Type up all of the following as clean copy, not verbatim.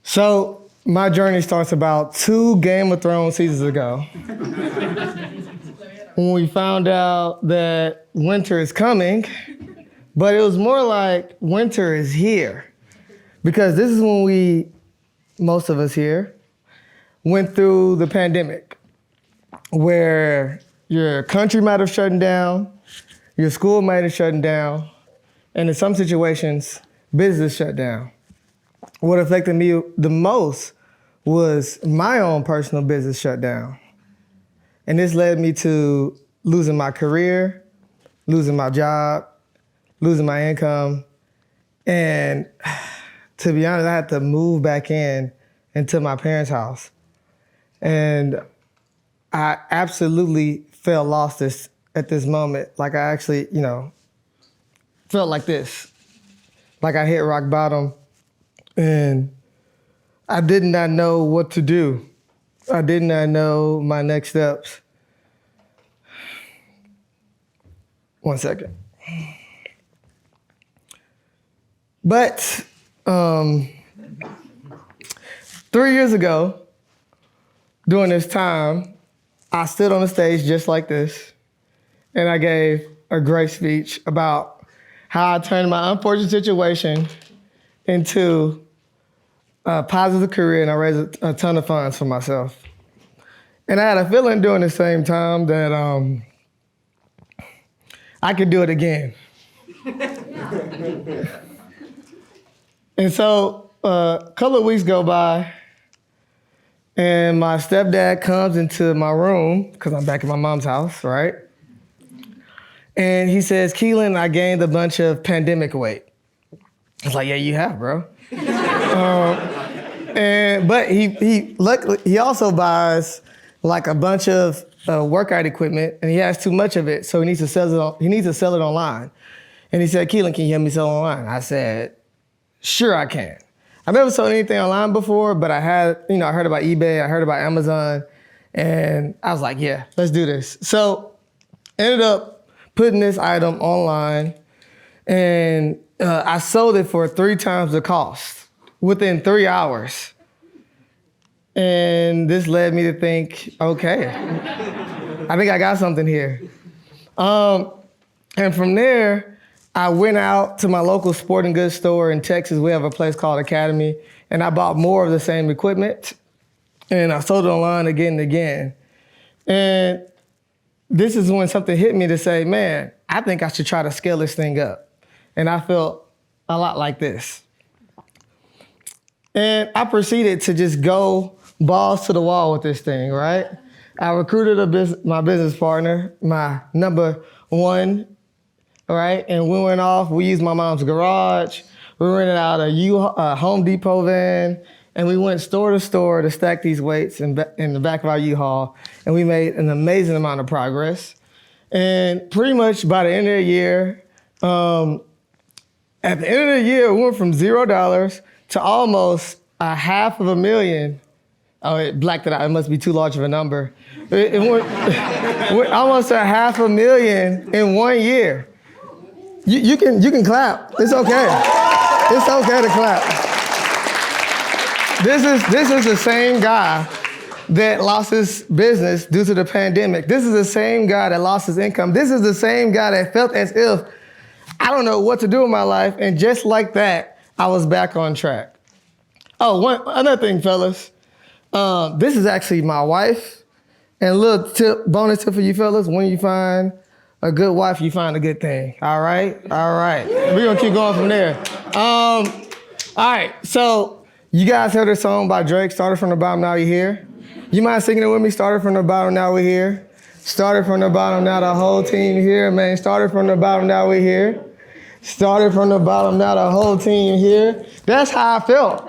So my journey starts about 2 Game of Thrones seasons ago. When we found out that winter is coming, but it was more like winter is here. Because this is when most of us here, went through the pandemic, where your country might have shut down, your school might have shut down, and in some situations, business shut down. What affected me the most was my own personal business shut down. And this led me to losing my career, losing my job, losing my income. And to be honest, I had to move back into my parents' house. And I absolutely felt lost at this moment. Like I actually, felt like this. Like I hit rock bottom and I did not know what to do. I did not know my next steps. One second. But 3 years ago, during this time, I stood on a stage just like this, and I gave a great speech about how I turned my unfortunate situation into a positive career, and I raised a ton of funds for myself. And I had a feeling during the same time that I could do it again. And so a couple of weeks go by, and my stepdad comes into my room, because I'm back at my mom's house, right? And he says, Kehlin, I gained a bunch of pandemic weight. I was like, yeah, you have, bro. But he also buys like a bunch of workout equipment, and he has too much of it, so he needs to sell it online. And he said, Kehlin, can you help me sell online? I said, sure I can. I've never sold anything online before, but I heard about eBay, I heard about Amazon, and I was like, yeah, let's do this. So ended up putting this item online, and I sold it for 3 times the cost within 3 hours. And this led me to think, okay, I think I got something here. And from there, I went out to my local sporting goods store in Texas. We have a place called Academy, and I bought more of the same equipment, and I sold it online again and again. And this is when something hit me to say, man, I think I should try to scale this thing up. And I felt a lot like this. And I proceeded to just go balls to the wall with this thing, right? I recruited my business partner, my number one, right? And we went off, we used my mom's garage, we rented out a Home Depot van, and we went store to store to stack these weights in the back of our U-Haul, and we made an amazing amount of progress. And pretty much by the end of the year, at the end of the year, we went from $0 to almost $500,000. Oh, it blacked it out. It must be too large of a number. It went almost $500,000 in 1 year. You can clap. It's okay. It's okay to clap. This is the same guy that lost his business due to the pandemic. This is the same guy that lost his income. This is the same guy that felt as if I don't know what to do with my life, and just like that, I was back on track. Oh, another thing, fellas. This is actually my wife. And a little bonus tip for you fellas, when you find a good wife, you find a good thing. All right? All right. We're going to keep going from there. All right. So you guys heard a song by Drake, Started From the Bottom, Now We're Here. You mind singing it with me? Started from the bottom, now we're here. Started from the bottom, now the whole team here, man. Started from the bottom, now we're here. Started from the bottom, now the whole team here. That's how I felt.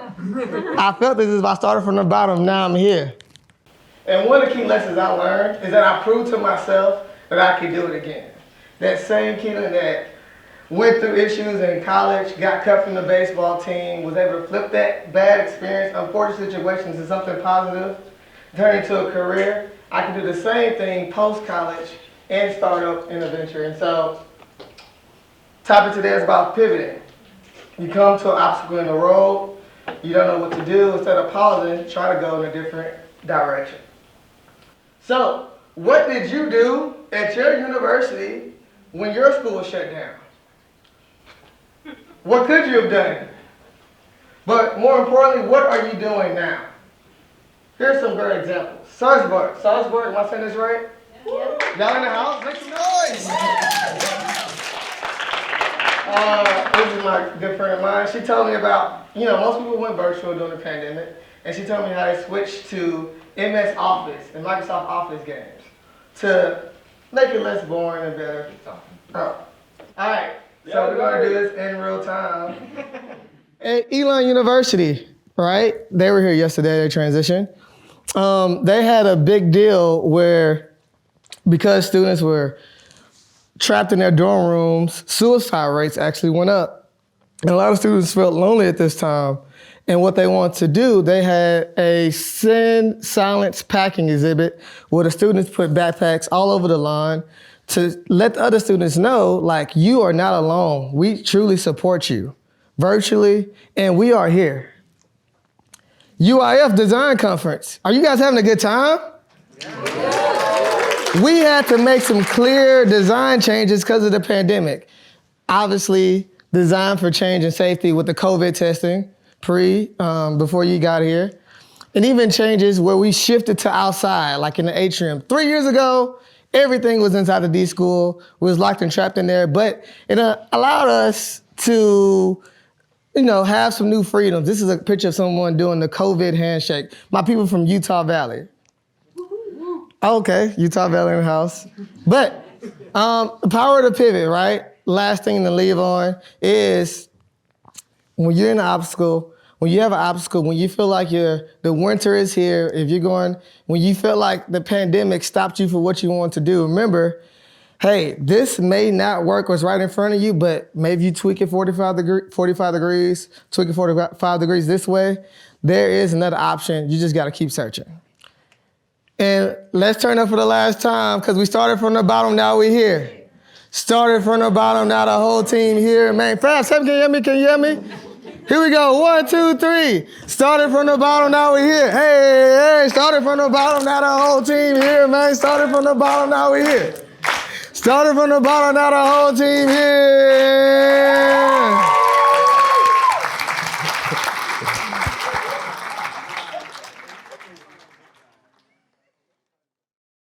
I felt this is if I started from the bottom, now I'm here. And one of the key lessons I learned is that I proved to myself that I could do it again. That same Kehlin that went through issues in college, got cut from the baseball team, was able to flip that bad experience, unfortunate situations into something positive, turn it into a career. I can do the same thing post-college and start up in a venture. And so, all right, so you guys heard the song by Drake, Started From the Bottom, Now We're Here. Started from the bottom, now the whole team here. Started from the bottom, now the whole team here. That's how I felt. I felt this is if I started from the bottom, now I'm here. And one of the key lessons I learned is that I proved to myself that I could do it again. That same Kehlin that went through issues in college, got cut from the baseball team, was able to flip that bad experience, unfortunate situations into something positive, turn it into a career. I can do the same thing post-college and start up in a venture. And so Topic today is about pivoting. You come to an obstacle in the road, you don't know what to do. Instead of pausing, try to go in a different direction. So, what did you do at your university when your school was shut down? What could you have done? But more importantly, what are you doing now? Here's some great examples. Salzburg, am I saying this right? Yeah. Y'all in the house? Make some noise! This is my good friend of mine. She told me about, most people went virtual during the pandemic, and she told me how they switched to MS Office and Microsoft Office games to make it less boring and better. All right, so we're going to do this in real time. At Elon University, right? They were here yesterday, they transitioned. They had a big deal where, because students were trapped in their dorm rooms, suicide rates actually went up. And a lot of students felt lonely at this time. And what they wanted to do, they had a Send Silence packing exhibit where the students put backpacks all over the lawn to let the other students know, like, you are not alone. We truly support you virtually, and we are here. UIF Design Conference. Are you guys having a good time? Yeah. We had to make some clear design changes because of the pandemic. Obviously, design for change and safety with the COVID testing, before you got here. And even changes where we shifted to outside, like in the atrium. 3 years ago, everything was inside the D.school. We was locked and trapped in there, but it allowed us to have some new freedoms. This is a picture of someone doing the COVID handshake. My people from Utah Valley. Okay, Utah Valley in the house. But the power of the pivot, right? Last thing to leave on is when you're in an obstacle, when you have an obstacle, when you feel like the winter is here, when you feel like the pandemic stopped you for what you want to do, remember, hey, this may not work what's right in front of you, but maybe you tweak it 45 degrees, tweak it 45 degrees this way. There is another option. You just got to keep searching. And let's turn up for the last time, because we started from the bottom, now we're here. Started from the bottom, now the whole team here. Man, 5, 7, can you hear me? Here we go, 1, 2, 3. Started from the bottom, now we're here. Hey, started from the bottom, now the whole team here, man. Started from the bottom, now we're here. Started from the bottom, now the whole team here.